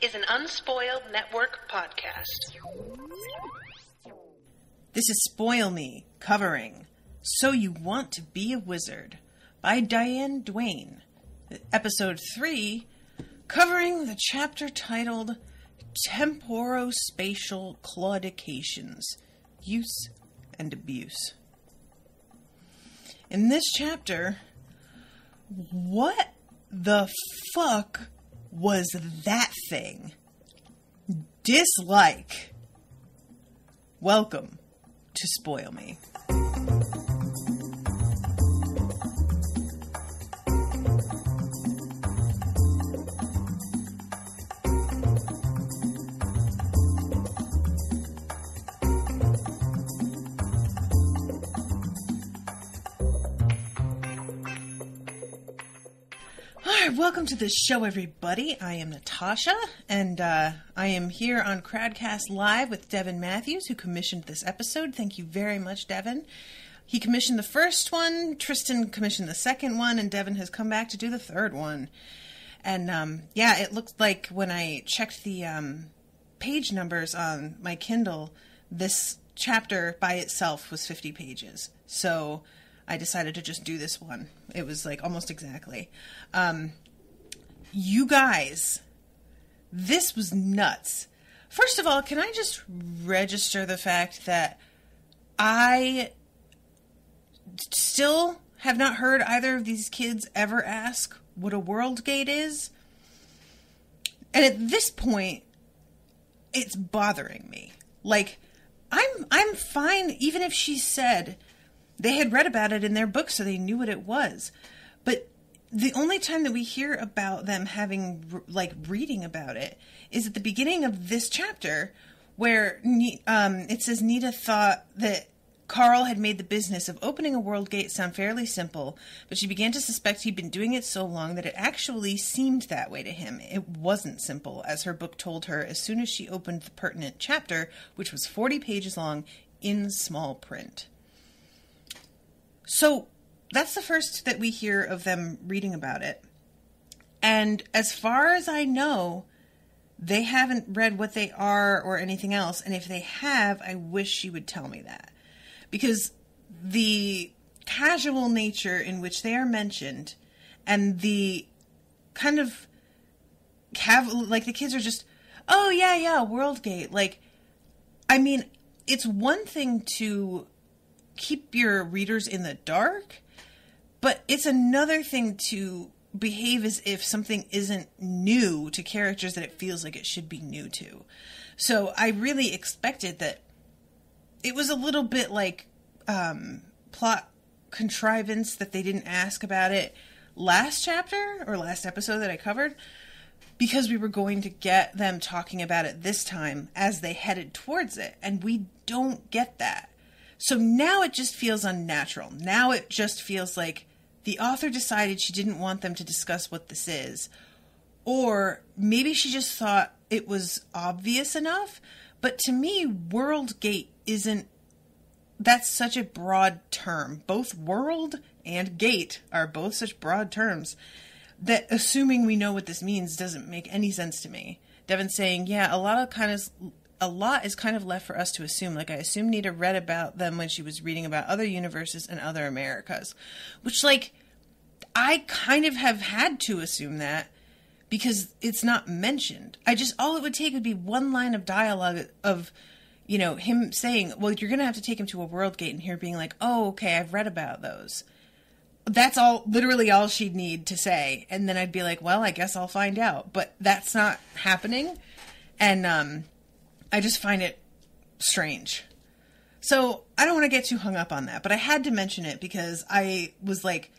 is an Unspoiled Network podcast. This is Spoil Me, covering So You Want to Be a Wizard by Diane Duane. Episode 3, covering the chapter titled Temporospatial Claudications, Use and Abuse. In this chapter, what the fuck was that thing? Dislike. Welcome to Spoil Me. Welcome to the show, everybody. I am Natasha, and I am here on Crowdcast Live with Devin Mathews, who commissioned this episode. Thank you very much, Devin. He commissioned the first one, Tristan commissioned the second one, and Devin has come back to do the third one. And, yeah, it looked like when I checked the page numbers on my Kindle, this chapter by itself was 50 pages. So I decided to just do this one. It was like almost exactly. You guys, this was nuts. First of all, can I just register the fact that I still have not heard either of these kids ever ask what a world gate is? And at this point, it's bothering me. Like, I'm fine even if she said they had read about it in their book, so they knew what it was. But the only time that we hear about them having, like, reading about it is at the beginning of this chapter, where it says NITA thought that Carl had made the business of opening a world gate sound fairly simple, but she began to suspect he'd been doing it so long that it actually seemed that way to him. It wasn't simple, as her book told her as soon as she opened the pertinent chapter, which was 40 pages long, in small print. So that's the first that we hear of them reading about it. And as far as I know, they haven't read what they are or anything else. And if they have, I wish she would tell me that. Because the casual nature in which they are mentioned and the kind of like the kids are just, oh yeah, World Gate. Like, I mean, it's one thing to keep your readers in the dark, but it's another thing to behave as if something isn't new to characters that it feels like it should be new to. So I really expected that it was a little bit like plot contrivance that they didn't ask about it last chapter or last episode that I covered, because we were going to get them talking about it this time as they headed towards it, and we don't get that. So now it just feels unnatural. Now it just feels like the author decided she didn't want them to discuss what this is. Or maybe she just thought it was obvious enough. But to me, World Gate isn't... That's such a broad term. Both world and gate are both such broad terms that assuming we know what this means doesn't make any sense to me. Devin's saying, yeah, a lot is kind of left for us to assume. Like, I assume NITA read about them when she was reading about other universes and other Americas. Which, like, I kind of have had to assume that because it's not mentioned. All it would take would be one line of dialogue of, you know, him saying, well, you're going to have to take him to a world gate, and here being like, oh, okay, I've read about those. That's literally all she'd need to say. And then I'd be like, well, I guess I'll find out. But that's not happening. And, I just find it strange. So I don't want to get too hung up on that, but I had to mention it because I was like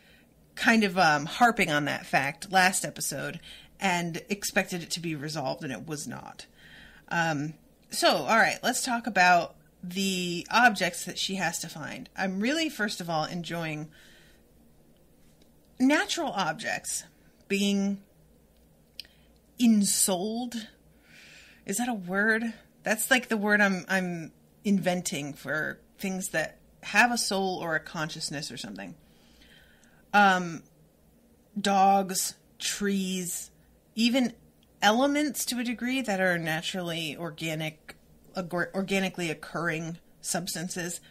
kind of harping on that fact last episode and expected it to be resolved, and it was not. So, all right, let's talk about the objects that she has to find. I'm really, first of all, enjoying natural objects being ensouled. Is that a word? That's like the word I'm inventing for things that have a soul or a consciousness or something. Dogs, trees, even elements to a degree that are naturally organically occurring substances,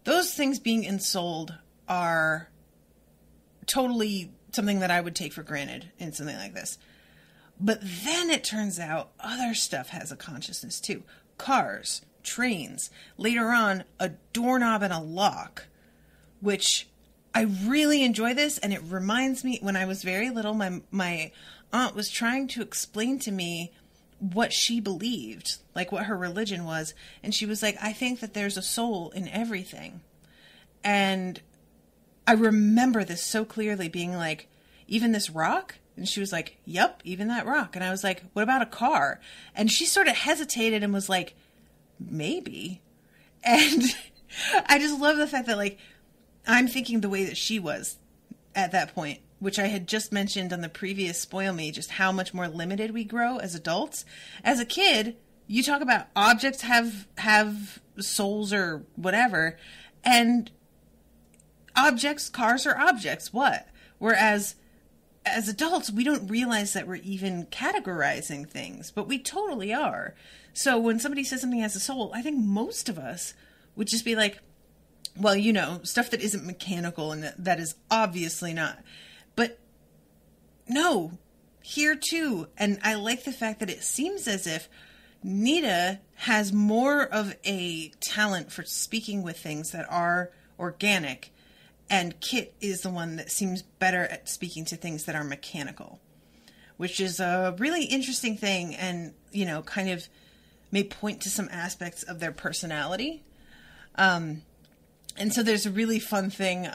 those things being ensouled are totally something that I would take for granted in something like this. But then it turns out other stuff has a consciousness too. Cars, trains, later on, a doorknob and a lock, which I really enjoy this. And it reminds me, when I was very little, my aunt was trying to explain to me what she believed, like what her religion was. And she was like, I think that there's a soul in everything. And I remember this so clearly, being like, even this rock? And she was like, yep, even that rock. And I was like, what about a car? And she sort of hesitated and was like, maybe. And I just love the fact that, like, I'm thinking the way that she was at that point, which I had just mentioned on the previous Spoil Me, just how much more limited we grow as adults. As a kid, you talk about objects have souls or whatever, and objects, cars are objects, what? Whereas as adults, we don't realize that we're even categorizing things, but we totally are. So when somebody says something has a soul, I think most of us would just be like, well, you know, stuff that isn't mechanical and that is obviously not. But no, here too. And I like the fact that it seems as if NITA has more of a talent for speaking with things that are organic, and Kit is the one that seems better at speaking to things that are mechanical, which is a really interesting thing, and, you know, kind of may point to some aspects of their personality. And so there's a really fun thing.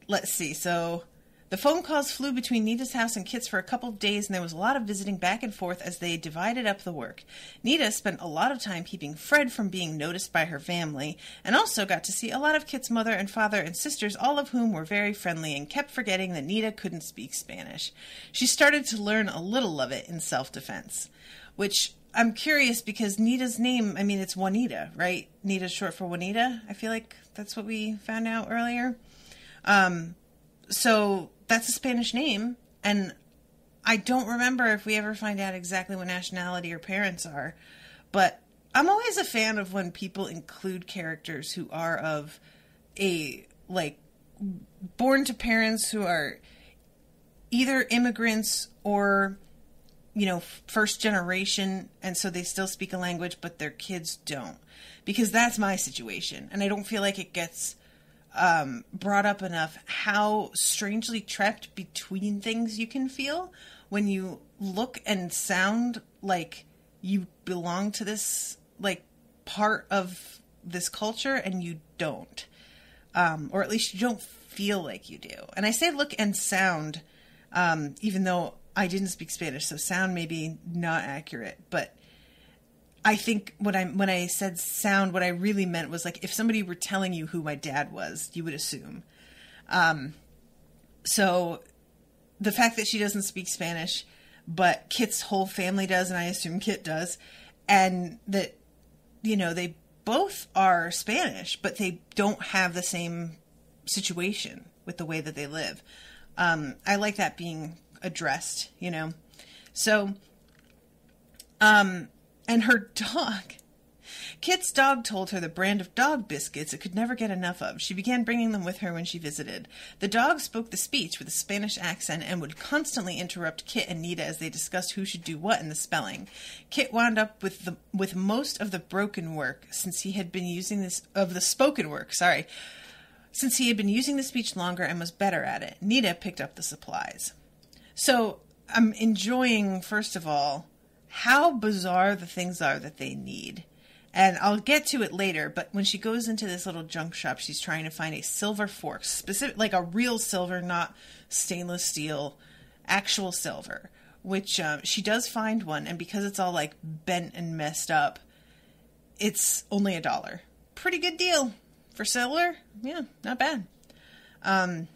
Let's see. So the phone calls flew between NITA's house and Kit's for a couple of days, and there was a lot of visiting back and forth as they divided up the work. NITA spent a lot of time keeping Fred from being noticed by her family, and also got to see a lot of Kit's mother and father and sisters, all of whom were very friendly and kept forgetting that NITA couldn't speak Spanish. She started to learn a little of it in self-defense, which I'm curious because NITA's name, I mean, it's Juanita, right? NITA's short for Juanita. I feel like that's what we found out earlier. So that's a Spanish name, and I don't remember if we ever find out exactly what nationality her parents are, but I'm always a fan of when people include characters who are of a, like, born to parents who are either immigrants or, you know, first generation, and so they still speak a language, but their kids don't. Because that's my situation, and I don't feel like it gets brought up enough how strangely trapped between things you can feel when you look and sound like you belong to this, like, part of this culture, and you don't. Or at least you don't feel like you do. And I say look and sound, even though I didn't speak Spanish, so sound may be not accurate, but I think when I said sound, what I really meant was, like, if somebody were telling you who my dad was, you would assume. So the fact that she doesn't speak Spanish, but Kit's whole family does, and I assume Kit does, and that, you know, they both are Spanish, but they don't have the same situation with the way that they live. I like that being addressed, you know. So, and her dog, Kit's dog told her the brand of dog biscuits it could never get enough of. She began bringing them with her when she visited. The dog spoke the speech with a Spanish accent and would constantly interrupt Kit and NITA as they discussed who should do what in the spelling. Kit wound up with most of the broken work since he had been using the spoken work, since he had been using the speech longer and was better at it. NITA picked up the supplies. So I'm enjoying, first of all, how bizarre the things are that they need. And I'll get to it later, but when she goes into this little junk shop, she's trying to find a silver fork, specific, like a real silver, not stainless steel, actual silver, which she does find one, and because it's all, like, bent and messed up, it's only $1. Pretty good deal for silver. Yeah, not bad. And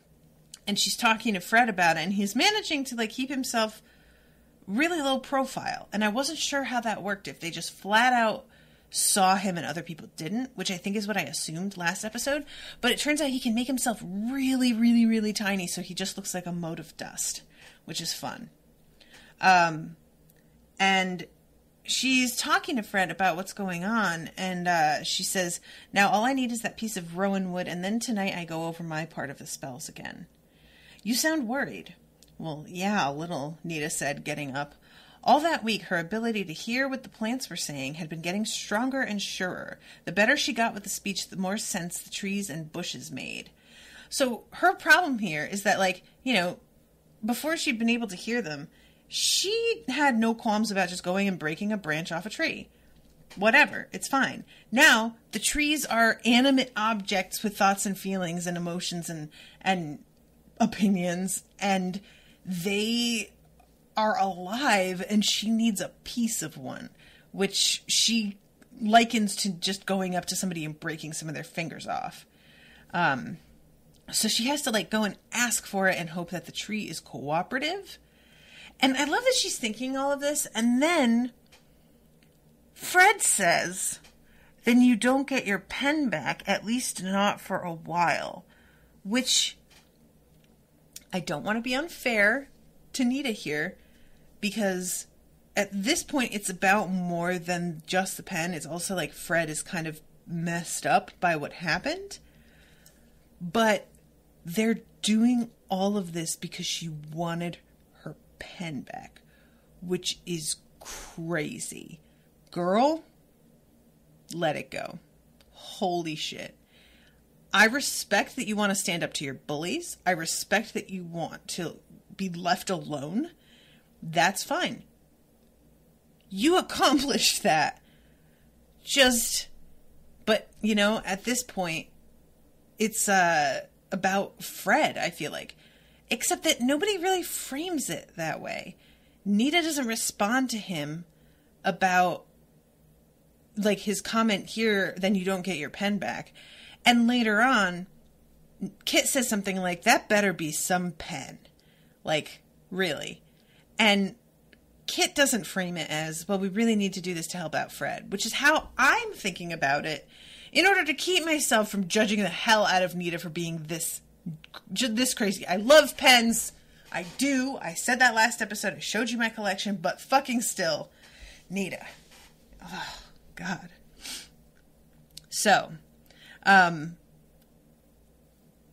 she's talking to Fred about it, and he's managing to, like, keep himself really low profile, and I wasn't sure how that worked, if they just flat out saw him and other people didn't, which I think is what I assumed last episode, but it turns out he can make himself really, really, really tiny, so he just looks like a mote of dust, which is fun. And she's talking to Fred about what's going on, and she says, now all I need is that piece of rowan wood, and then tonight I go over my part of the spells again. You sound worried. Well, yeah, a little, NITA said, getting up. All that week, her ability to hear what the plants were saying had been getting stronger and surer. The better she got with the speech, the more sense the trees and bushes made. So her problem here is that, like, you know, before she'd been able to hear them, she had no qualms about just going and breaking a branch off a tree. Whatever, it's fine. Now, the trees are animate objects with thoughts and feelings and emotions and opinions, and they are alive, and she needs a piece of one, which she likens to just going up to somebody and breaking some of their fingers off. So she has to, like, go and ask for it and hope that the tree is cooperative. And I love that she's thinking all of this, and then Fred says, then you don't get your pen back, at least not for a while, which I don't want to be unfair to NITA here, because at this point it's about more than just the pen. It's also like Fred is kind of messed up by what happened, but they're doing all of this because she wanted her pen back, which is crazy. Girl, let it go. Holy shit. I respect that you want to stand up to your bullies. I respect that you want to be left alone. That's fine. You accomplished that. But, you know, at this point, it's about Fred, I feel like. Except that nobody really frames it that way. NITA doesn't respond to him about, like, his comment here, then you don't get your pen back. And later on, Kit says something like, that better be some pen. Like, really. And Kit doesn't frame it as, well, we really need to do this to help out Fred, which is how I'm thinking about it, in order to keep myself from judging the hell out of NITA for being this crazy. I love pens. I do. I said that last episode. I showed you my collection, but fucking still, NITA. Oh, God. So, when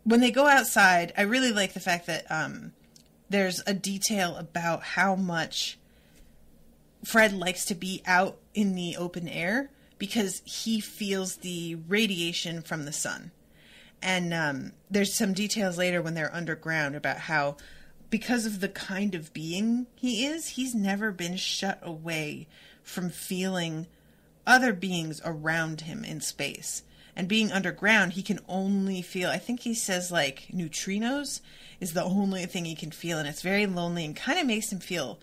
they go outside, I really like the fact that there's a detail about how much Fred likes to be out in the open air because he feels the radiation from the sun. And there's some details later when they're underground about how, because of the kind of being he is, he's never been shut away from feeling other beings around him in space. And being underground, he can only feel, I think he says, like, neutrinos is the only thing he can feel. And it's very lonely and kind of makes him feel,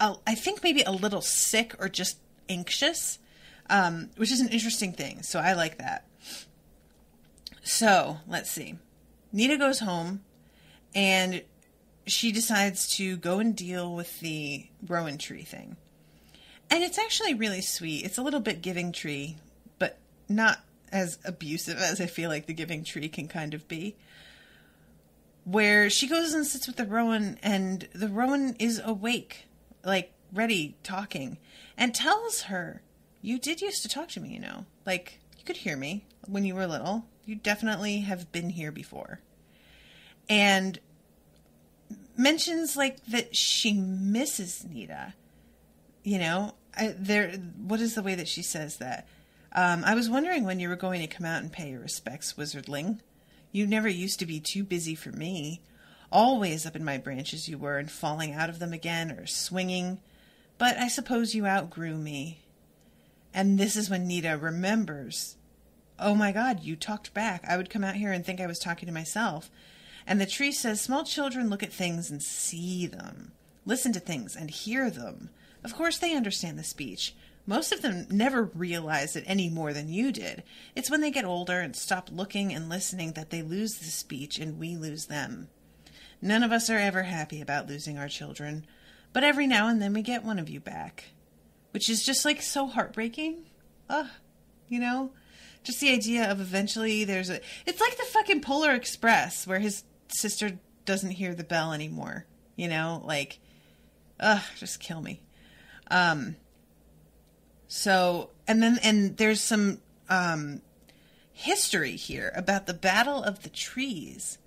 I think, maybe a little sick or just anxious, which is an interesting thing. So I like that. So, let's see. NITA goes home, and she decides to go and deal with the rowan tree thing. And it's actually really sweet. It's a little bit Giving Tree, but not as abusive as I feel like the Giving Tree can kind of be. Where she goes and sits with the rowan, and the rowan is awake, like, ready, talking, and tells her, you did used to talk to me, you know. Like, you could hear me when you were little. You definitely have been here before. And mentions, like, that she misses NITA. You know, what is the way that she says that? I was wondering when you were going to come out and pay your respects, wizardling. You never used to be too busy for me. Always up in my branches you were, and falling out of them again, or swinging. But I suppose you outgrew me. And this is when NITA remembers, oh my God, you talked back. I would come out here and think I was talking to myself. And the tree says, small children look at things and see them, listen to things and hear them. Of course they understand the speech. Most of them never realize it any more than you did. It's when they get older and stop looking and listening that they lose the speech and we lose them. None of us are ever happy about losing our children, but every now and then we get one of you back, which is just, like, so heartbreaking. You know? Just the idea of eventually it's like the fucking Polar Express where his sister doesn't hear the bell anymore. You know? Like, Ugh, just kill me. And there's some history here about the Battle of the Trees,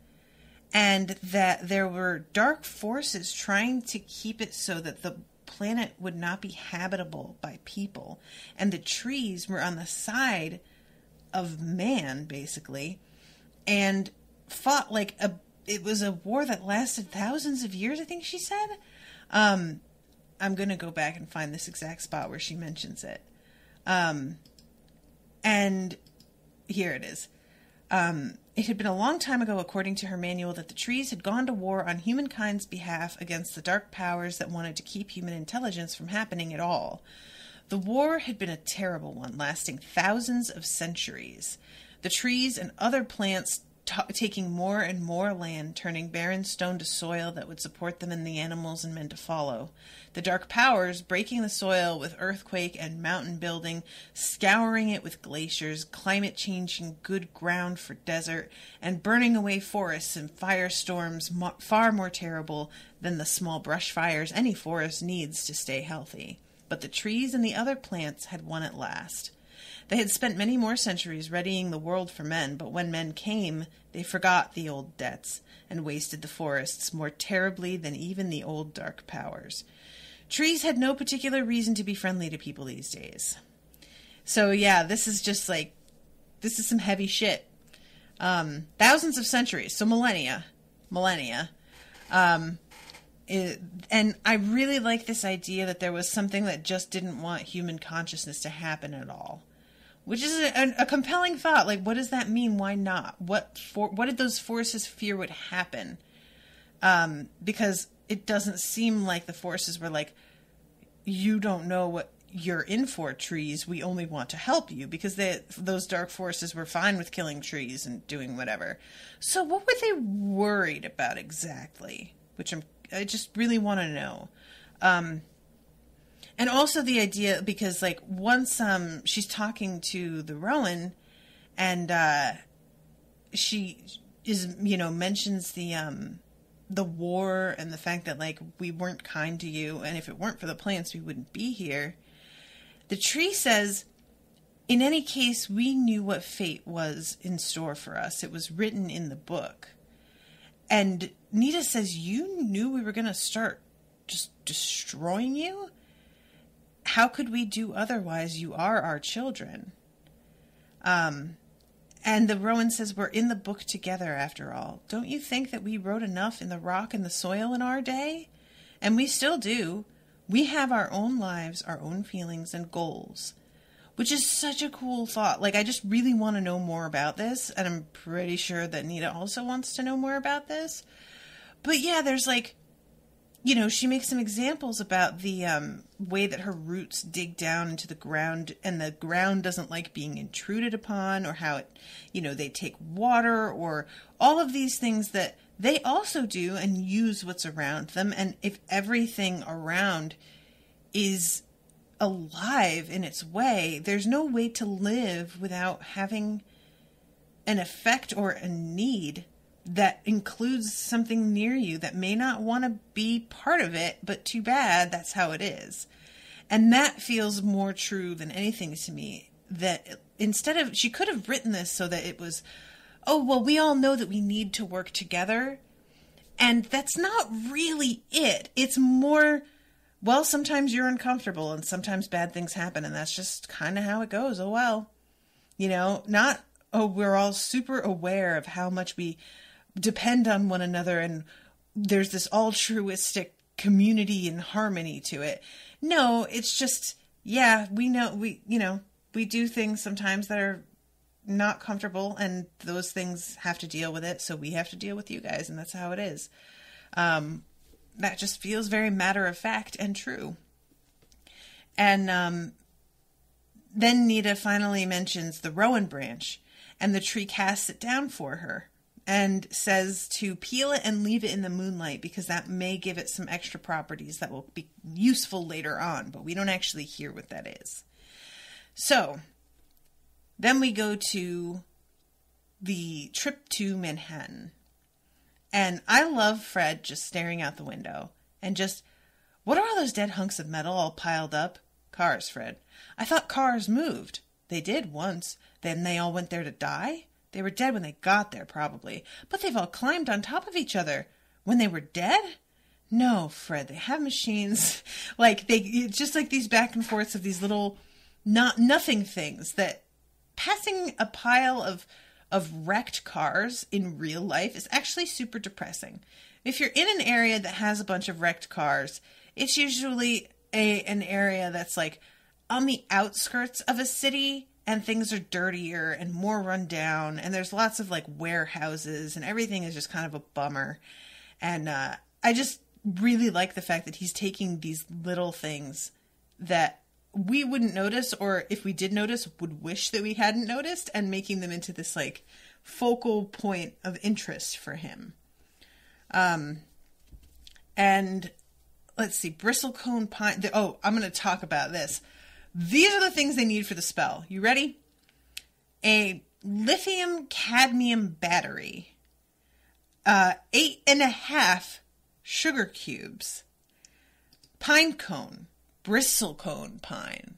and that there were dark forces trying to keep it so that the planet would not be habitable by people, and the trees were on the side of man, basically, and fought it was a war that lasted thousands of years, I think she said. I'm going to go back and find this exact spot where she mentions it. And here it is. It had been a long time ago, according to her manual, that the trees had gone to war on humankind's behalf against the dark powers that wanted to keep human intelligence from happening at all. The war had been a terrible one, lasting thousands of centuries. The trees and other plants taking more and more land, turning barren stone to soil that would support them and the animals and men to follow. The dark powers breaking the soil with earthquake and mountain building, scouring it with glaciers, climate changing good ground for desert, and burning away forests in firestorms far more terrible than the small brush fires any forest needs to stay healthy. But the trees and the other plants had won at last. They had spent many more centuries readying the world for men, but when men came, they forgot the old debts and wasted the forests more terribly than even the old dark powers. Trees had no particular reason to be friendly to people these days. So yeah, this is some heavy shit. Thousands of centuries, so millennia. And I really like this idea that there was something that just didn't want human consciousness to happen at all. Which is a compelling thought. Like, what does that mean? Why not? What did those forces fear would happen? Because it doesn't seem like the forces were like, you don't know what you're in for, trees. We only want to help you. Because those dark forces were fine with killing trees and doing whatever. So what were they worried about exactly? Which I just really want to know. And also the idea, because once she's talking to the Rowan, and she is mentions the war and the fact that we weren't kind to you, and if it weren't for the plants we wouldn't be here. The tree says, in any case, we knew what fate was in store for us. It was written in the book. And NITA says, you knew we were going to start just destroying you? How could we do otherwise? You are our children. And the Rowan says, we're in the book together after all. Don't you think that we wrote enough in the rock and the soil in our day? And we still do. We have our own lives, our own feelings and goals. Which is such a cool thought. I just really want to know more about this. And I'm pretty sure that NITA also wants to know more about this. But yeah, there's she makes some examples about the way that her roots dig down into the ground, and the ground doesn't like being intruded upon, or how it, they take water, or all of these things that they also do and use what's around them. And if everything around is alive in its way, there's no way to live without having an effect or a need that includes something near you that may not want to be part of it, but too bad, that's how it is. And that feels more true than anything to me, that instead of, she could have written this so that it was, oh, well, we all know that we need to work together. And that's not really it. It's more, well, sometimes you're uncomfortable and sometimes bad things happen, and that's just kind of how it goes. Oh, well, not, oh, we're all super aware of how much we depend on one another, and there's this altruistic community and harmony to it. No, it's just, yeah, we know, we do things sometimes that are not comfortable, and those things have to deal with it, so we have to deal with you guys, and that's how it is. That just feels very matter of fact and true. And then NITA finally mentions the Rowan branch, and the tree casts it down for her and says to peel it and leave it in the moonlight, because that may give it some extra properties that will be useful later on, but we don't actually hear what that is. So then we go to the trip to Manhattan. And I love Fred just staring out the window and just What are all those dead hunks of metal all piled up? Cars, Fred. I thought cars moved. They did once. Then they all went there to die? They were dead when they got there, probably. But they've all climbed on top of each other. When they were dead? No, Fred, they have machines. It's just like these back and forths of these little nothing things that passing a pile of wrecked cars in real life is actually super depressing. If you're in an area that has a bunch of wrecked cars, it's usually an area that's like on the outskirts of a city, and things are dirtier and more run down, and there's lots of like warehouses, and everything is just kind of a bummer. And I just really like the fact that he's taking these little things that we wouldn't notice, or if we did notice, would wish that we hadn't noticed, and making them into this like focal point of interest for him. And let's see, bristlecone pine. I'm going to talk about this. These are the things they need for the spell. You ready? A lithium cadmium battery, 8.5 sugar cubes, pine cone, bristlecone pine,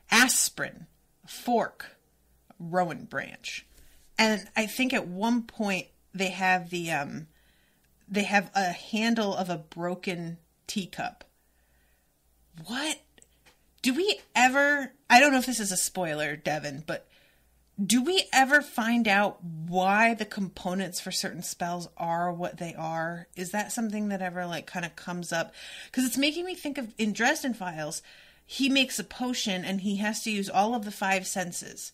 aspirin, a fork, a rowan branch. And I think at one point they have they have a handle of a broken teacup. What? Do we ever, I don't know if this is a spoiler, Devin, but do we ever find out why the components for certain spells are what they are? Is that something that ever like kind of comes up? Because it's making me think of, in Dresden Files, he makes a potion and he has to use all of the 5 senses.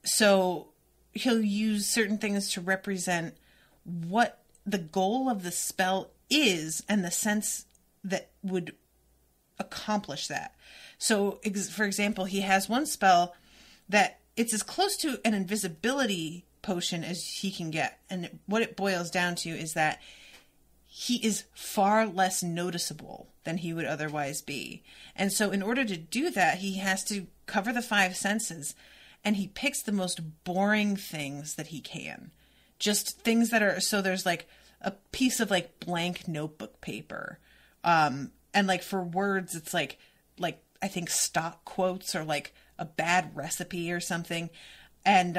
So he'll use certain things to represent what the goal of the spell is and the sense that would accomplish that. So, for example, he has one spell that it's as close to an invisibility potion as he can get. And what it boils down to is that he is far less noticeable than he would otherwise be. And so in order to do that, he has to cover the 5 senses, and he picks the most boring things that he can. Just things that are, so there's like a piece of like blank notebook paper. And like for words, it's like I think stock quotes or like a bad recipe or something. And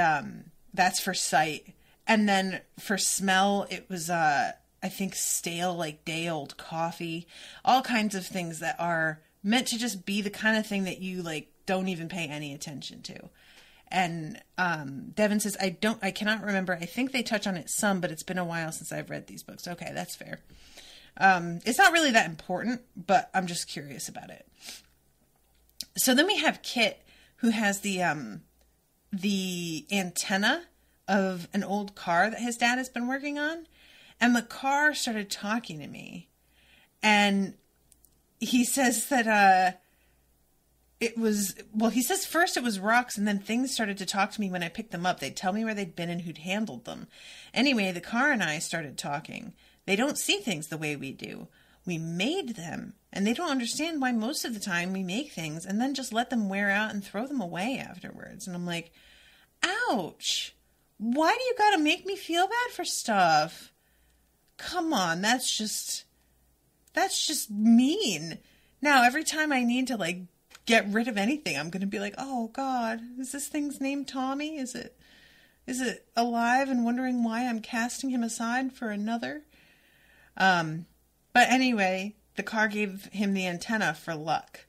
that's for sight. And then for smell, it was, I think, stale, like day-old coffee. All kinds of things that are meant to just be the kind of thing that you like don't even pay any attention to. And Devin says, I cannot remember. I think they touch on it some, but it's been a while since I've read these books. Okay, that's fair. It's not really that important, but I'm just curious about it. So then we have Kit, who has the antenna of an old car that his dad has been working on. And the car started talking to me. And he says that he says first it was rocks, and then things started to talk to me when I picked them up. They'd tell me where they'd been and who'd handled them. Anyway, the car and I started talking. They don't see things the way we do. We made them, and they don't understand why most of the time we make things and then just let them wear out and throw them away afterwards. And I'm like, ouch. Why do you gotta make me feel bad for stuff? Come on, that's just mean. Now, every time I need to like get rid of anything, I'm gonna be like, oh God, is this thing's name Tommy? Is it alive and wondering why I'm casting him aside for another? But anyway, the car gave him the antenna for luck.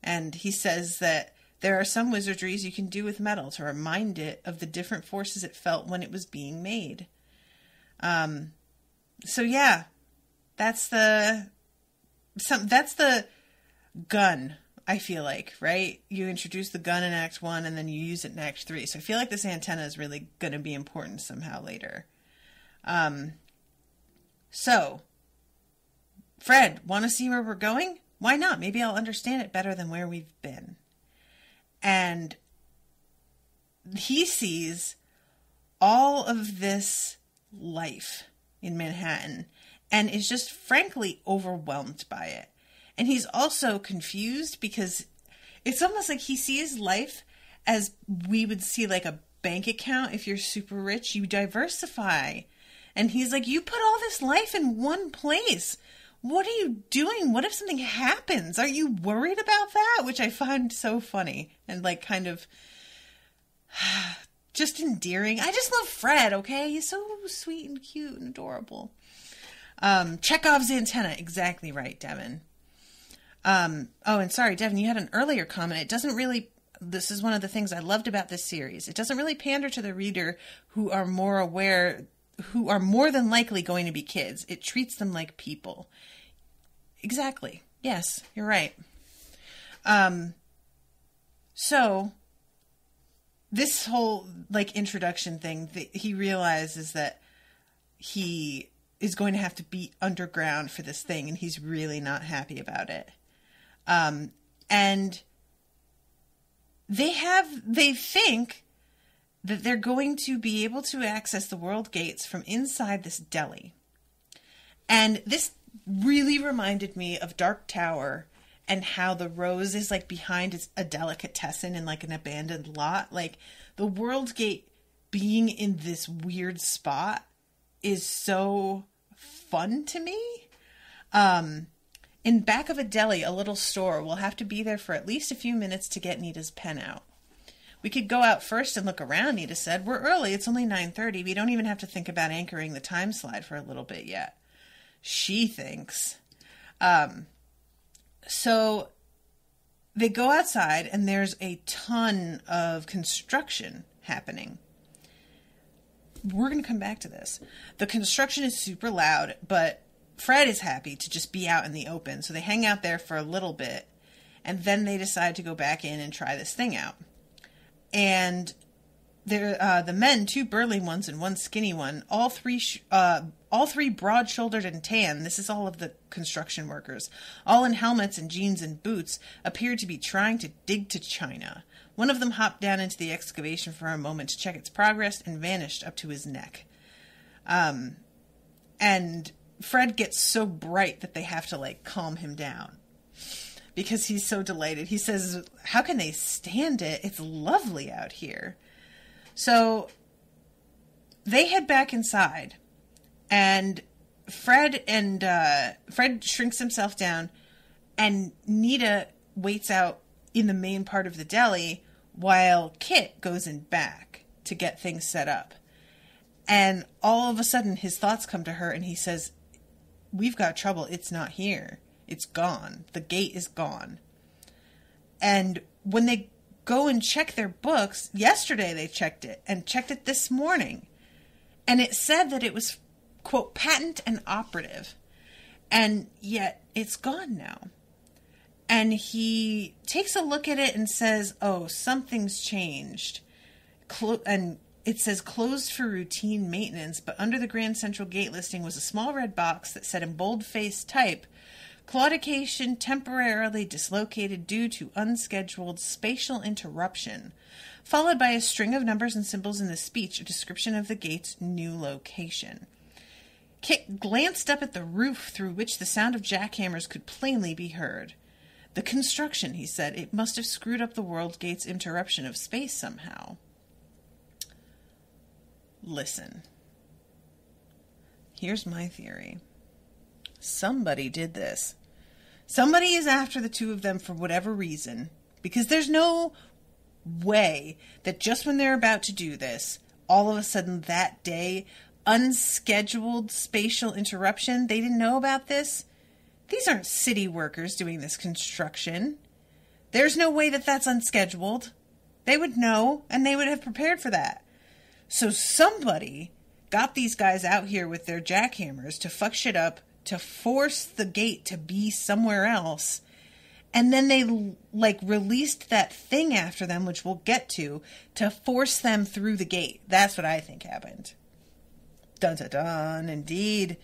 And he says that there are some wizardries you can do with metal to remind it of the different forces it felt when it was being made. So yeah, that's the gun, I feel like, right? You introduce the gun in Act 1 and then you use it in Act 3. So I feel like this antenna is really going to be important somehow later. So, Fred, want to see where we're going? Why not? Maybe I'll understand it better than where we've been. And he sees all of this life in Manhattan and is just frankly overwhelmed by it. And he's also confused because it's almost like he sees life as we would see like a bank account. If you're super rich, you diversify. And he's like, you put all this life in one place. what are you doing? What if something happens? Are you worried about that? Which I find so funny and like kind of just endearing. I just love Fred, okay? He's so sweet and cute and adorable. Chekhov's antenna. Exactly right, Devin. Oh, and sorry, Devin, you had an earlier comment. It doesn't really, this is one of the things I loved about this series. It doesn't really pander to the reader who are more aware, who are more than likely going to be kids. It treats them like people. Exactly. Yes, you're right. So this whole like introduction thing, he realizes that he is going to have to be underground for this thing, and he's really not happy about it. And they think that they're going to be able to access the world gates from inside this deli. And this really reminded me of Dark Tower and how the rose is like behind a delicatessen in like an abandoned lot. Like the world gate being in this weird spot is so fun to me. In back of a deli, a little store, we'll have to be there for at least a few minutes to get Nita's pen out. We could go out first and look around, Nita said. We're early. It's only 9:30. We don't even have to think about anchoring the time slide for a little bit yet. She thinks. So they go outside and there's a ton of construction happening. We're going to come back to this. The construction is super loud, but Fred is happy to just be out in the open. So they hang out there for a little bit and then they decide to go back in and try this thing out. And they're, the men, 2 burly ones and 1 skinny one, all three broad-shouldered and tan, this is all of the construction workers, all in helmets and jeans and boots, appeared to be trying to dig to China. One of them hopped down into the excavation for a moment to check its progress and vanished up to his neck. And Fred gets so bright that they have to, like, calm him down because he's so delighted. He says, how can they stand it? It's lovely out here. So they head back inside, and Fred shrinks himself down, and Nita waits out in the main part of the deli while Kit goes in back to get things set up. And all of a sudden his thoughts come to her and he says, we've got trouble. It's not here. It's gone. The gate is gone. And when they go and check their books, yesterday they checked it and checked it this morning. And it said that it was, quote, patent and operative. And yet it's gone now. And he takes a look at it and says, oh, something's changed. And it says closed for routine maintenance, but under the Grand Central Gate listing was a small red box that said in bold-faced type, claudication temporarily dislocated due to unscheduled spatial interruption, followed by a string of numbers and symbols in the speech, a description of the gate's new location. Kit glanced up at the roof through which the sound of jackhammers could plainly be heard. The construction, he said. It must have screwed up the world gate's interruption of space somehow. Listen. Here's my theory. Somebody did this. Somebody is after the two of them for whatever reason. Because there's no way that just when they're about to do this, all of a sudden that day, unscheduled spatial interruption, they didn't know about this. These aren't city workers doing this construction. There's no way that that's unscheduled. They would know, and they would have prepared for that. So somebody got these guys out here with their jackhammers to fuck shit up, to force the gate to be somewhere else, and then they, like, released that thing after them, which we'll get to force them through the gate. That's what I think happened. Dun dun dun, indeed.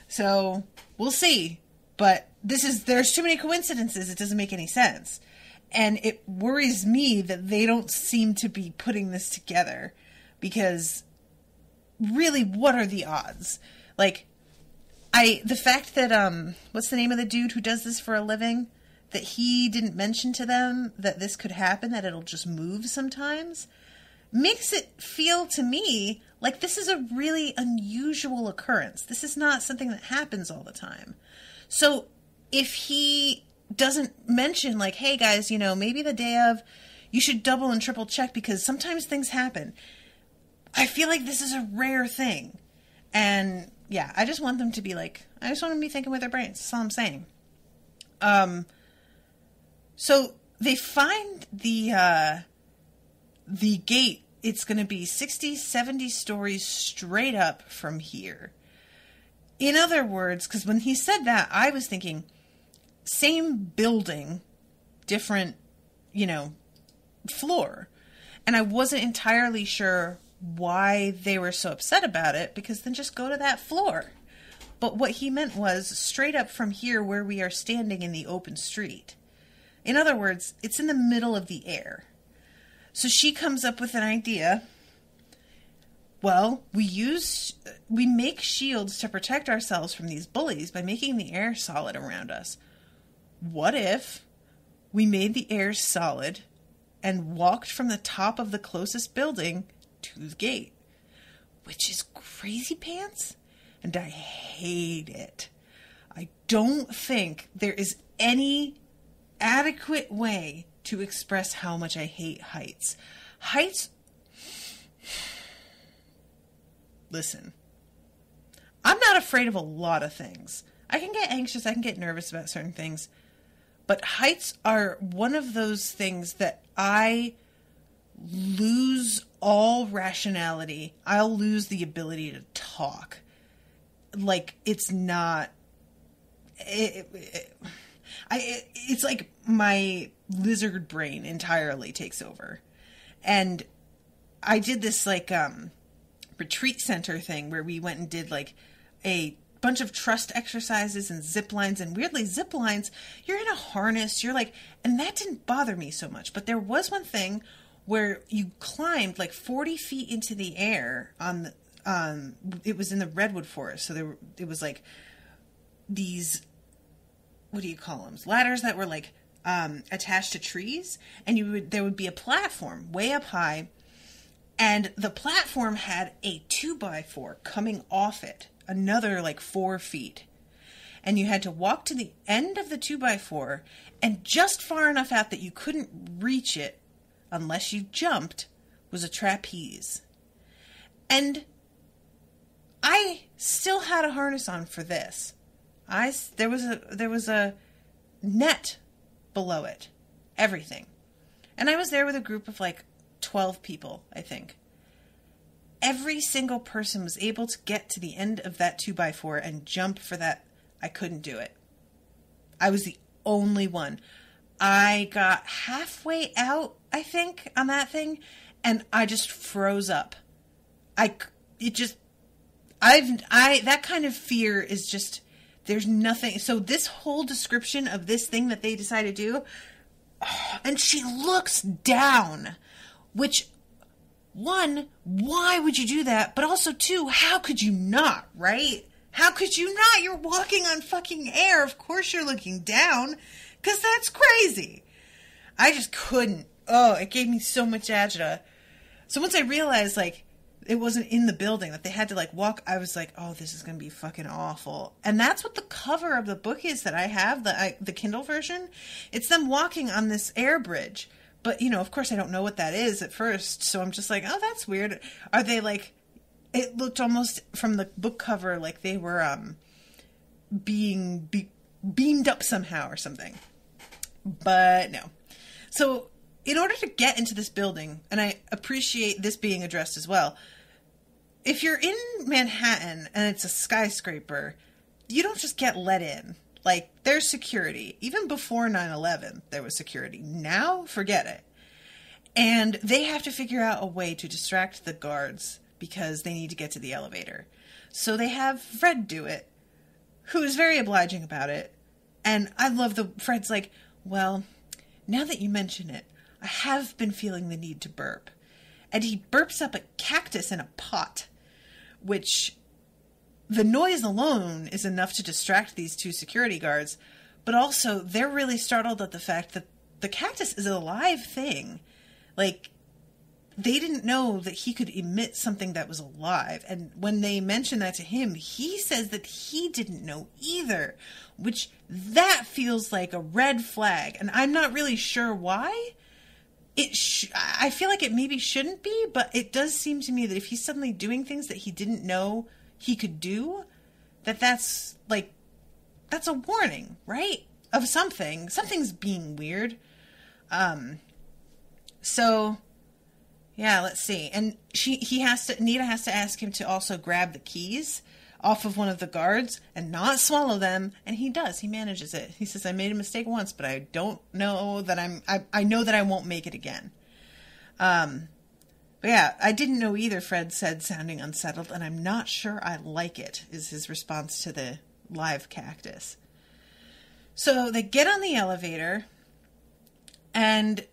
So, we'll see. But there's too many coincidences, it doesn't make any sense. And it worries me that they don't seem to be putting this together. Because, really, what are the odds? Like, the fact that, what's the name of the dude who does this for a living? That he didn't mention to them that this could happen, that it'll just move sometimes, makes it feel to me like this is a really unusual occurrence. This is not something that happens all the time. So if he doesn't mention, like, hey guys, you know, maybe the day of, you should double and triple check because sometimes things happen. I feel like this is a rare thing. And yeah, I just want them to be like, I just want them to be thinking with their brains. That's all I'm saying. So they find the gate. It's going to be 60, 70 stories straight up from here. In other words, because when he said that, I was thinking, same building, different, you know, floor. And I wasn't entirely sure why they were so upset about it, because then just go to that floor. But what he meant was straight up from here where we are standing in the open street. In other words, it's in the middle of the air. So she comes up with an idea. Well, we make shields to protect ourselves from these bullies by making the air solid around us. What if we made the air solid and walked from the top of the closest building to the gate? Which is crazy pants, and I hate it. I don't think there is any adequate way to express how much I hate heights. Heights... Listen, I'm not afraid of a lot of things. I can get anxious, I can get nervous about certain things. But heights are one of those things that I lose all rationality. I'll lose the ability to talk. Like, it's not... It's like my lizard brain entirely takes over. And I did this, like, retreat center thing where we went and did, like, a bunch of trust exercises and zip lines. And weirdly, zip lines, you're in a harness, you're like... And that didn't bother me so much. But there was one thing where you climbed, like, 40 feet into the air on the... it was in the redwood forest. So it was, like, these... What do you call them? Ladders that were, like, attached to trees. And there would be a platform way up high. And the platform had a 2x4 coming off it. Another, like, 4 feet. And you had to walk to the end of the 2x4. And just far enough out that you couldn't reach it unless you jumped was a trapeze. And I still had a harness on for this. There was a net below it. Everything. And I was there with a group of like 12 people, I think. Every single person was able to get to the end of that 2x4 and jump for that. I couldn't do it. I was the only one. I got halfway out, I think, on that thing, and I just froze up. That kind of fear is just, there's nothing. So this whole description of this thing that they decided to do, and she looks down, which, one, why would you do that? But also, two, how could you not, right? How could you not? You're walking on fucking air. Of course you're looking down, because that's crazy. I just couldn't. Oh, it gave me so much agita. So once I realized, like, it wasn't in the building, that they had to, like, walk, I was like, oh, this is going to be fucking awful. And that's what the cover of the book is that I have, the Kindle version. It's them walking on this air bridge. But, you know, of course I don't know what that is at first, so I'm just like, oh, that's weird. Are they, like, it looked almost from the book cover like they were being beamed up somehow or something. But no. So in order to get into this building, and I appreciate this being addressed as well, if you're in Manhattan and it's a skyscraper, you don't just get let in. Like, there's security. Even before 9/11, there was security. Now, forget it. And they have to figure out a way to distract the guards because they need to get to the elevator. So they have Fred do it, who is very obliging about it. And I love Fred's like, well, now that you mention it, I have been feeling the need to burp. And he burps up a cactus in a pot, which the noise alone is enough to distract these two security guards. But also, they're really startled at the fact that the cactus is a live thing. Like, they didn't know that he could emit something that was alive. And when they mentioned that to him, he says that he didn't know either, which that feels like a red flag. And I'm not really sure why. I feel like it maybe shouldn't be, but it does seem to me that if he's suddenly doing things that he didn't know he could do, that's a warning, right? Of something. Something's being weird. So yeah, let's see. And NITA has to ask him to also grab the keys off of one of the guards and not swallow them. And he does. He manages it. He says, I made a mistake once, but I don't know that I know that I won't make it again. But yeah, I didn't know either, Fred said, sounding unsettled, and I'm not sure I like it, is his response to the live cactus. So they get on the elevator, and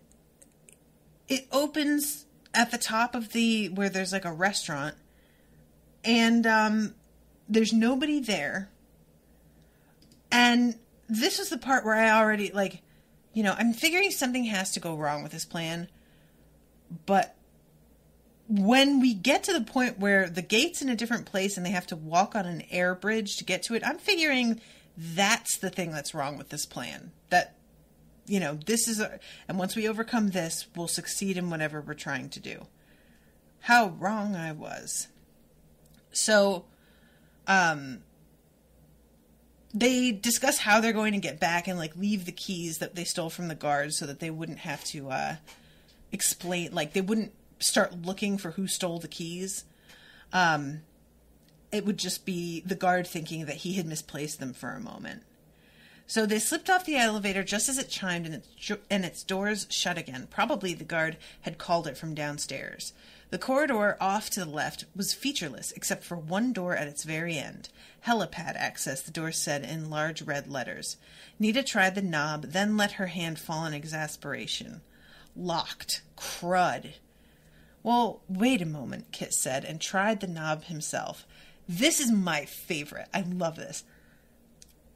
it opens at the top of where there's like a restaurant, and there's nobody there. And this was the part where I already, I'm figuring something has to go wrong with this plan, but when we get to the point where the gate's in a different place and they have to walk on an air bridge to get to it, I'm figuring that's the thing that's wrong with this plan. That, this is, and once we overcome this, we'll succeed in whatever we're trying to do. How wrong I was. So, they discuss how they're going to get back and leave the keys that they stole from the guards so that they wouldn't have to, explain, they wouldn't start looking for who stole the keys. It would just be the guard thinking that he had misplaced them for a moment. So they slipped off the elevator just as it chimed and its doors shut again. Probably the guard had called it from downstairs. The corridor off to the left was featureless except for one door at its very end. Helipad access, the door said in large red letters. NITA tried the knob, then let her hand fall in exasperation. Locked. Crud. Well, wait a moment, Kit said, and tried the knob himself. This is my favorite. I love this.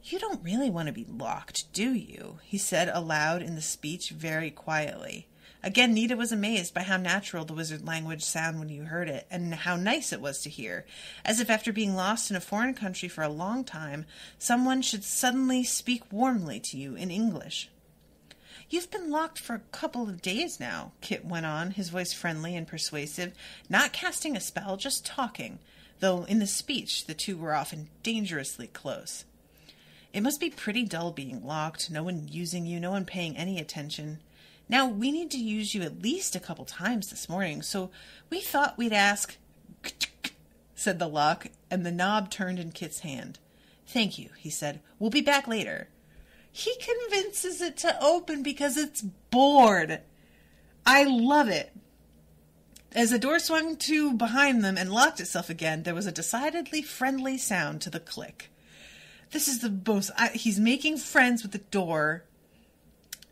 You don't really want to be locked, do you? He said aloud in the speech very quietly. Again, NITA was amazed by how natural the wizard language sounded when you heard it, and how nice it was to hear, as if after being lost in a foreign country for a long time, someone should suddenly speak warmly to you in English. You've been locked for a couple of days now, Kit went on, his voice friendly and persuasive, not casting a spell, just talking, though in the speech the two were often dangerously close. It must be pretty dull being locked, no one using you, no one paying any attention. Now, we need to use you at least a couple times this morning, so we thought we'd ask, said the lock, and the knob turned in Kit's hand. Thank you, he said. We'll be back later. He convinces it to open because it's bored. I love it. As the door swung to behind them and locked itself again, there was a decidedly friendly sound to the click. This is the most... he's making friends with the door.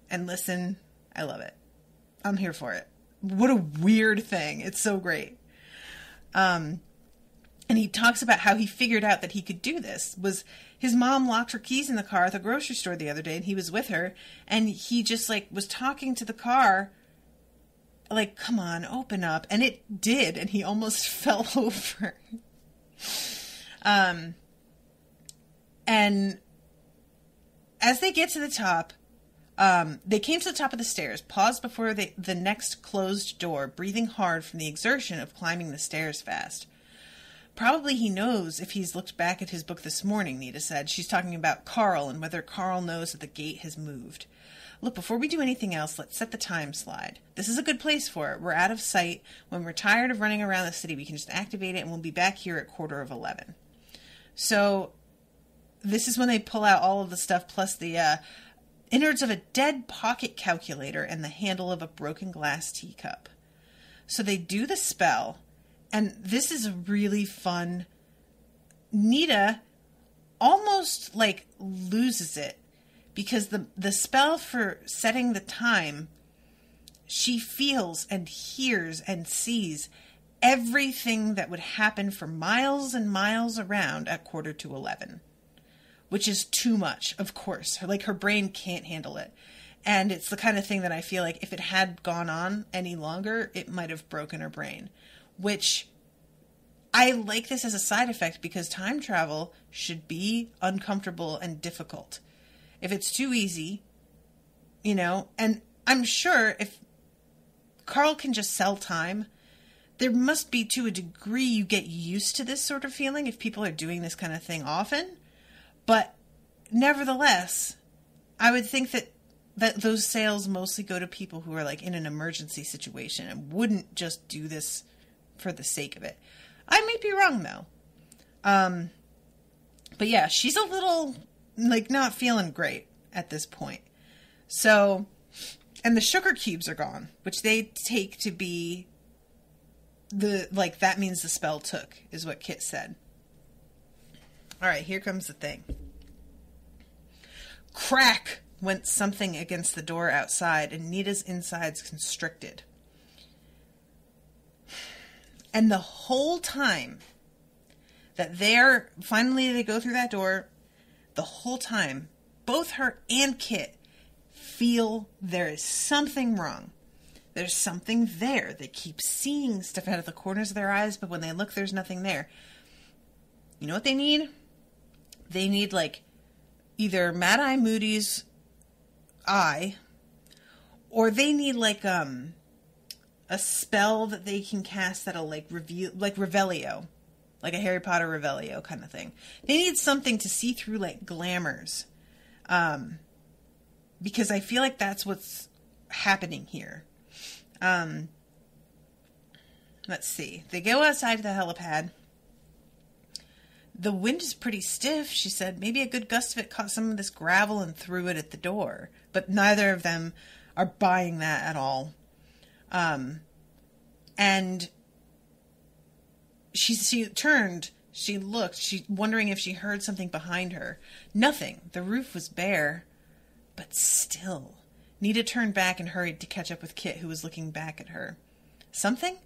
And listen, I love it. I'm here for it. What a weird thing. It's so great. And he talks about how he figured out that he could do this. Was his mom locked her keys in the car at the grocery store the other day, and he was with her, and he just was talking to the car, come on, open up. And it did, and he almost fell over. And as they get to the top, they came to the top of the stairs, paused before the next closed door, breathing hard from the exertion of climbing the stairs fast. Probably he knows if he's looked back at his book this morning, NITA said. She's talking about Carl and whether Carl knows that the gate has moved. Look, before we do anything else, let's set the time slide. This is a good place for it. We're out of sight. When we're tired of running around the city, we can just activate it and we'll be back here at 11:15. So this is when they pull out all of the stuff plus the innards of a dead pocket calculator and the handle of a broken glass teacup. So they do the spell, and this is really fun. NITA almost loses it because the spell for setting the time, she feels and hears and sees everything that would happen for miles and miles around at 11:15. Which is too much, of course. Her brain can't handle it. And it's the kind of thing that I feel like if it had gone on any longer, it might have broken her brain. Which, I like this as a side effect because time travel should be uncomfortable and difficult. If it's too easy, and I'm sure if Carl can just sell time, there must be, to a degree, you get used to this sort of feeling if people are doing this kind of thing often. But nevertheless, I would think that those sales mostly go to people who are like in an emergency situation and wouldn't just do this for the sake of it. I might be wrong though. But yeah, she's a little like not feeling great at this point. So, and the sugar cubes are gone, which they take to be that means the spell took, is what Kit said. All right, here comes the thing. Crack went something against the door outside, and Nita's insides constricted. And the whole time that finally they go through that door, the whole time, both her and Kit feel there is something wrong. There's something there. They keep seeing stuff out of the corners of their eyes, but when they look, there's nothing there. You know what they need? They need, like, either Mad Eye Moody's eye, or they need, like, a spell that they can cast that'll, like, Revelio. Like a Harry Potter Revelio kind of thing. They need something to see through, like, glamours. Because I feel like that's what's happening here. Let's see. They go outside to the helipad. The wind is pretty stiff, she said. Maybe a good gust of it caught some of this gravel and threw it at the door. But neither of them are buying that at all. And she turned, she looked, wondering if she heard something behind her. Nothing. The roof was bare. But still, Nita turned back and hurried to catch up with Kit, who was looking back at her. Something?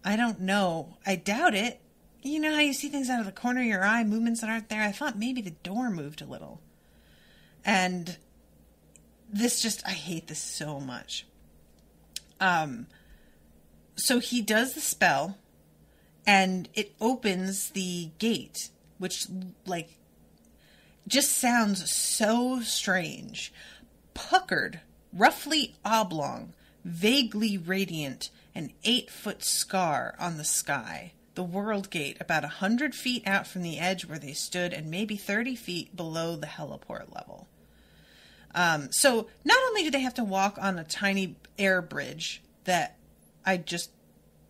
I don't know. I doubt it. You know how you see things out of the corner of your eye, movements that aren't there? I thought maybe the door moved a little. And I hate this so much. So he does the spell, and it opens the gate, which, like, just sounds so strange. Puckered, roughly oblong, vaguely radiant, an 8-foot scar on the sky. The world gate about 100 feet out from the edge where they stood and maybe 30 feet below the heliport level. So not only do they have to walk on a tiny air bridge that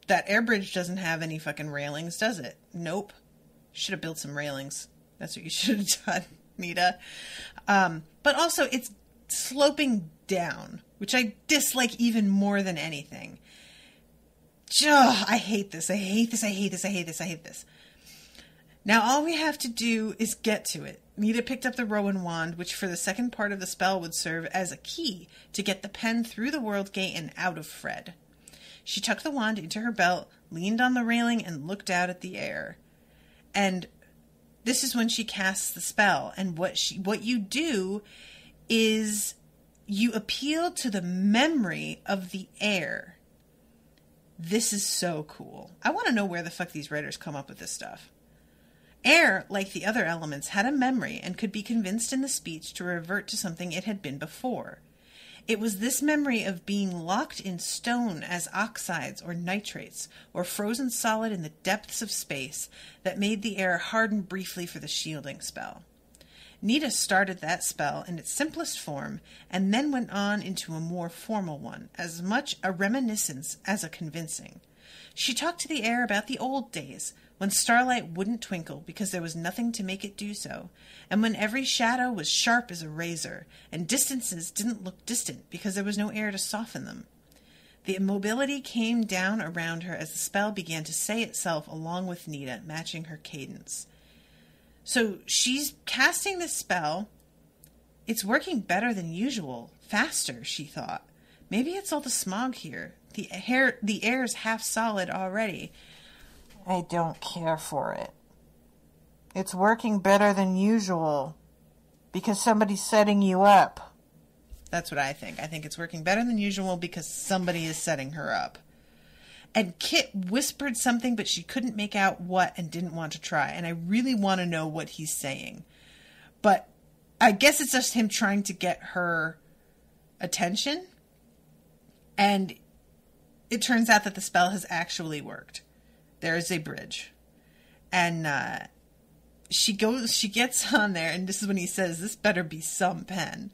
air bridge doesn't have any fucking railings, does it? Nope. Should have built some railings. That's what you should have done, Nita. But also it's sloping down, which I dislike even more than anything. I hate this. I hate this. I hate this. I hate this. I hate this. Now all we have to do is get to it. Nita picked up the Rowan wand, which for the second part of the spell would serve as a key to get the pen through the world gate and out of Fred. She tucked the wand into her belt, leaned on the railing, and looked out at the air. And this is when she casts the spell. And what you do is you appeal to the memory of the air. This is so cool. I want to know where the fuck these writers come up with this stuff. Air, like the other elements, had a memory and could be convinced in the speech to revert to something it had been before. It was this memory of being locked in stone as oxides or nitrates, or frozen solid in the depths of space, that made the air harden briefly for the shielding spell. Nita started that spell in its simplest form, and then went on into a more formal one, as much a reminiscence as a convincing. She talked to the air about the old days, when starlight wouldn't twinkle because there was nothing to make it do so, and when every shadow was sharp as a razor, and distances didn't look distant because there was no air to soften them. The immobility came down around her as the spell began to say itself along with Nita, matching her cadence. So she's casting this spell. It's working better than usual, faster, she thought. Maybe it's all the smog here. The air's half solid already. I don't care for it. It's working better than usual because somebody's setting you up. That's what I think. I think it's working better than usual because somebody is setting her up. And Kit whispered something, but she couldn't make out what and didn't want to try. And I really want to know what he's saying. But I guess it's just him trying to get her attention. And it turns out that the spell has actually worked. There is a bridge. And she gets on there, and this is when he says, this better be some pen.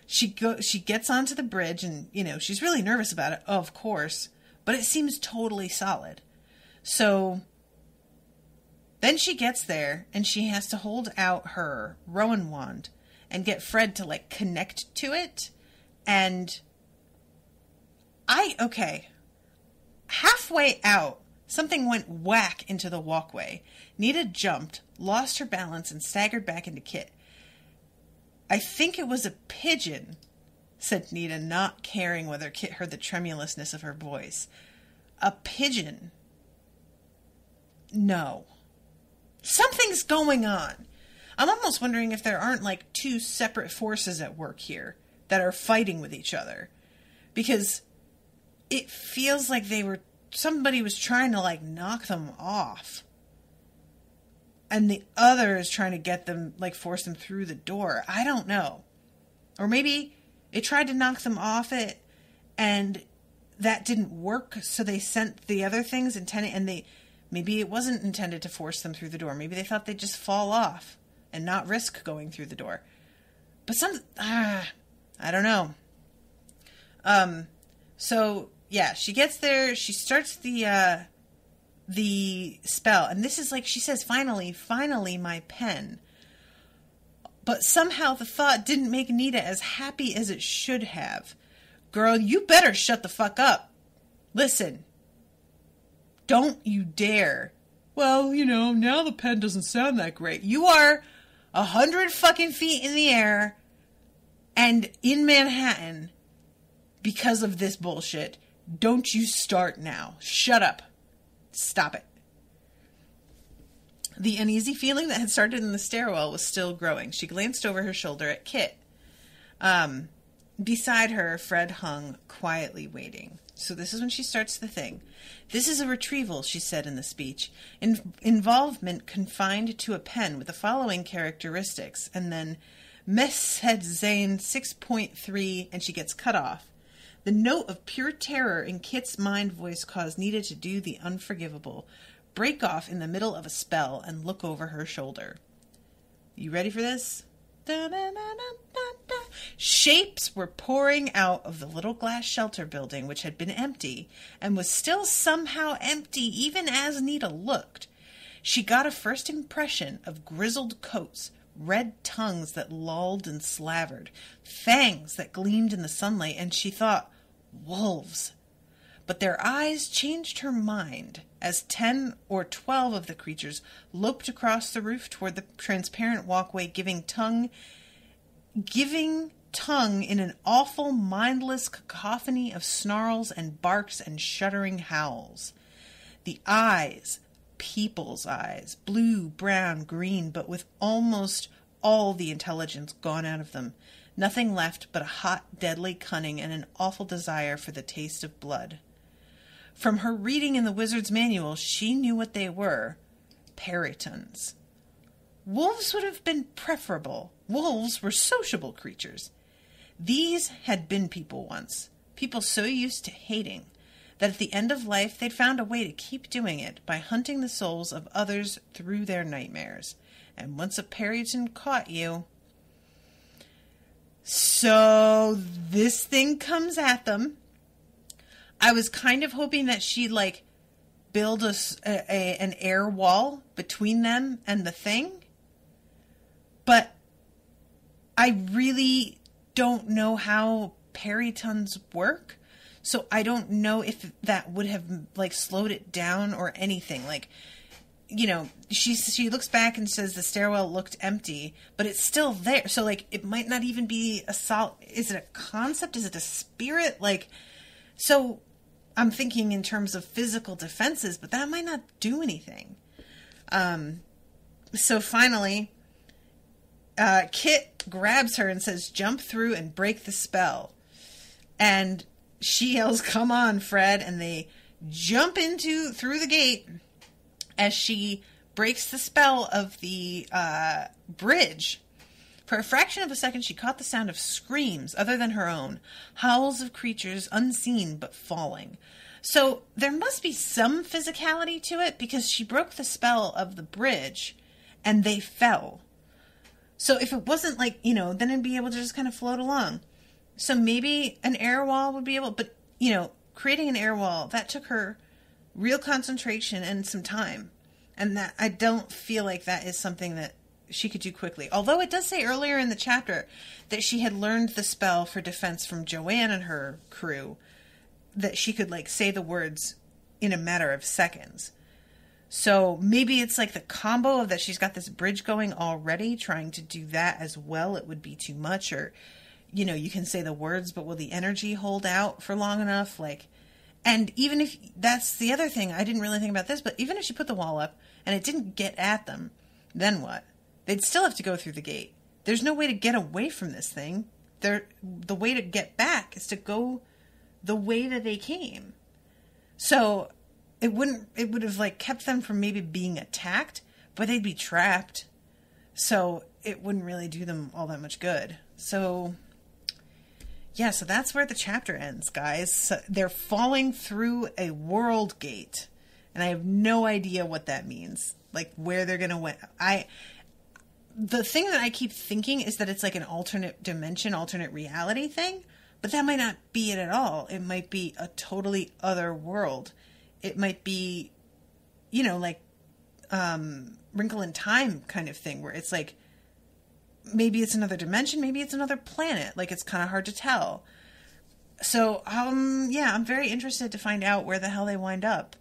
She gets onto the bridge, and, she's really nervous about it, of course, but it seems totally solid. So then she gets there, and she has to hold out her Rowan wand and get Fred to, connect to it. And halfway out, something went whack into the walkway. Nita jumped, lost her balance, and staggered back into Kit. I think it was a pigeon, said Nita, not caring whether Kit heard the tremulousness of her voice. A pigeon? No. Something's going on. I'm almost wondering if there aren't two separate forces at work here that are fighting with each other. Because it feels like somebody was trying to knock them off. And the other is trying to get them, force them through the door. I don't know. Or maybe it tried to knock them off it, and that didn't work, so they sent the other things intended, and maybe it wasn't intended to force them through the door. Maybe they thought they'd just fall off and not risk going through the door. But I don't know. So yeah, she gets there, she starts the spell, and this is she says, finally my pen. But somehow the thought didn't make Nita as happy as it should have. Girl, you better shut the fuck up. Listen. Don't you dare. Well, now the pen doesn't sound that great. You are 100 fucking feet in the air and in Manhattan because of this bullshit. Don't you start now. Shut up. Stop it. The uneasy feeling that had started in the stairwell was still growing. She glanced over her shoulder at Kit. Beside her, Fred hung, quietly waiting. So this is when she starts the thing. This is a retrieval, she said in the speech. Involvement confined to a pen with the following characteristics. And then Meshed Zane 6.3, and she gets cut off. The note of pure terror in Kit's mind voice caused Nita to do the unforgivable. Break off in the middle of a spell and look over her shoulder. You ready for this? Da-da-da-da-da-da. Shapes were pouring out of the little glass shelter building, which had been empty, and was still somehow empty even as Nita looked. She got a first impression of grizzled coats, red tongues that lolled and slavered, fangs that gleamed in the sunlight, and she thought, wolves. But their eyes changed her mind as 10 or 12 of the creatures loped across the roof toward the transparent walkway, giving tongue in an awful, mindless cacophony of snarls and barks and shuddering howls. The eyes, people's eyes, blue, brown, green, but with almost all the intelligence gone out of them. Nothing left but a hot, deadly cunning and an awful desire for the taste of blood. From her reading in the wizard's manual, she knew what they were. Perytons. Wolves would have been preferable. Wolves were sociable creatures. These had been people once, people so used to hating, that at the end of life they'd found a way to keep doing it by hunting the souls of others through their nightmares. And once a Peryton caught you... So this thing comes at them. I was kind of hoping that she'd build an air wall between them and the thing. But I really don't know how Perytons work. So I don't know if that would have slowed it down or anything. She looks back and says the stairwell looked empty, but it's still there. So it might not even be a solid. Is it a concept? Is it a spirit? So I'm thinking in terms of physical defenses, but that might not do anything. So finally, Kit grabs her and says, jump through and break the spell. And she yells, come on, Fred. And they jump through the gate as she breaks the spell of the bridge. For a fraction of a second, she caught the sound of screams other than her own, howls of creatures unseen but falling. So there must be some physicality to it, because she broke the spell of the bridge and they fell. So if it wasn't like, then it'd be able to just kind of float along. So maybe an air wall would be able, but, creating an air wall, that took her real concentration and some time. And that I don't feel like that is something that she could do quickly. Although it does say earlier in the chapter that she had learned the spell for defense from Joanne and her crew, that she could say the words in a matter of seconds. So maybe it's like the combo of that she's got this bridge going already, trying to do that as well. It would be too much. Or, you can say the words, but will the energy hold out for long enough? And even if that's the other thing, I didn't really think about this, but even if she put the wall up and it didn't get at them, then what? They'd still have to go through the gate. There's no way to get away from this thing. The way to get back is to go the way that they came. So it would have kept them from maybe being attacked, but they'd be trapped. So it wouldn't really do them all that much good. So yeah, so that's where the chapter ends, guys. So they're falling through a world gate, and I have no idea what that means. Where they're going to win. The thing that I keep thinking is that it's an alternate dimension, alternate reality thing. But that might not be it at all. It might be a totally other world. It might be, Wrinkle in Time kind of thing, where it's maybe it's another dimension, maybe it's another planet. It's kind of hard to tell. So, yeah, I'm very interested to find out where the hell they wind up.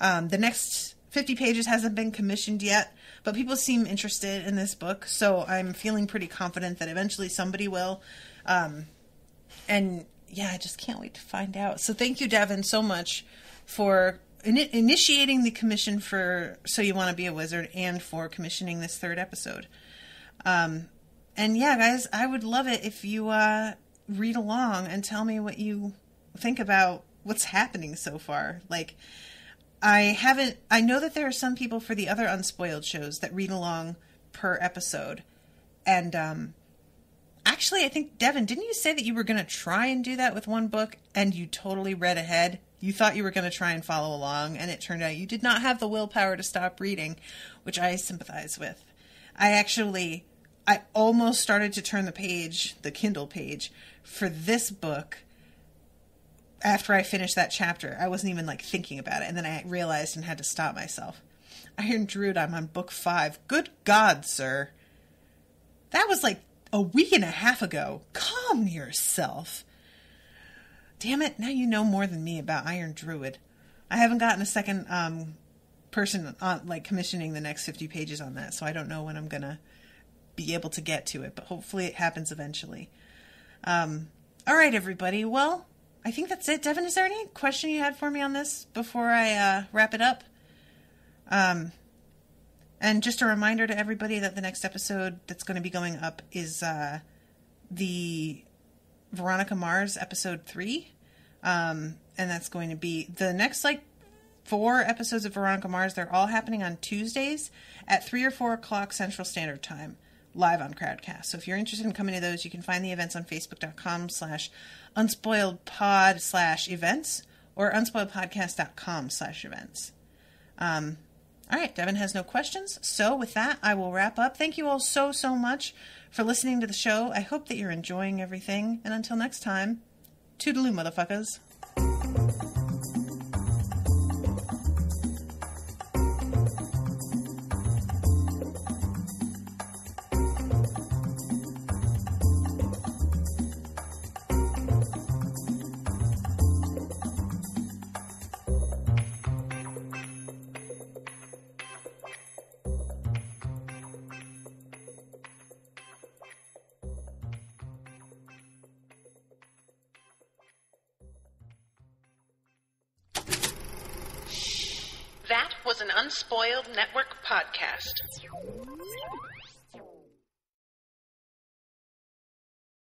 The next 50 pages hasn't been commissioned yet, but people seem interested in this book, so I'm feeling pretty confident that eventually somebody will. And yeah, I just can't wait to find out. So thank you, Devin, so much for initiating the commission for So You Want to Be a Wizard, and for commissioning this third episode. And yeah, guys, I would love it if you read along and tell me what you think about what's happening so far. I know that there are some people for the other Unspoiled shows that read along per episode. And actually, I think, Devin, didn't you say that you were going to try and do that with one book and you totally read ahead? You thought you were going to try and follow along, and it turned out you did not have the willpower to stop reading, which I sympathize with. I almost started to turn the Kindle page for this book after I finished that chapter. I wasn't even thinking about it, and then I realized and had to stop myself. Iron Druid, I'm on book 5. Good God, sir. That was a week and a half ago. Calm yourself. Damn it, now you know more than me about Iron Druid. I haven't gotten a second person on commissioning the next 50 pages on that, so I don't know when I'm going to be able to get to it, but hopefully it happens eventually. All right, everybody. Well, I think that's it. Devin, is there any question you had for me on this before I wrap it up? And just a reminder to everybody that the next episode that's going to be going up is the Veronica Mars episode 3. And that's going to be the next 4 episodes of Veronica Mars. They're all happening on Tuesdays at 3 or 4 o'clock Central Standard Time, live on Crowdcast. So if you're interested in coming to those, you can find the events on facebook.com/unspoiledpod/events or unspoiledpodcast.com/events. All right, Devin has no questions. So with that, I will wrap up. Thank you all so, so much for listening to the show. I hope that you're enjoying everything. And until next time, toodaloo, motherfuckers. That was an Unspoiled Network podcast.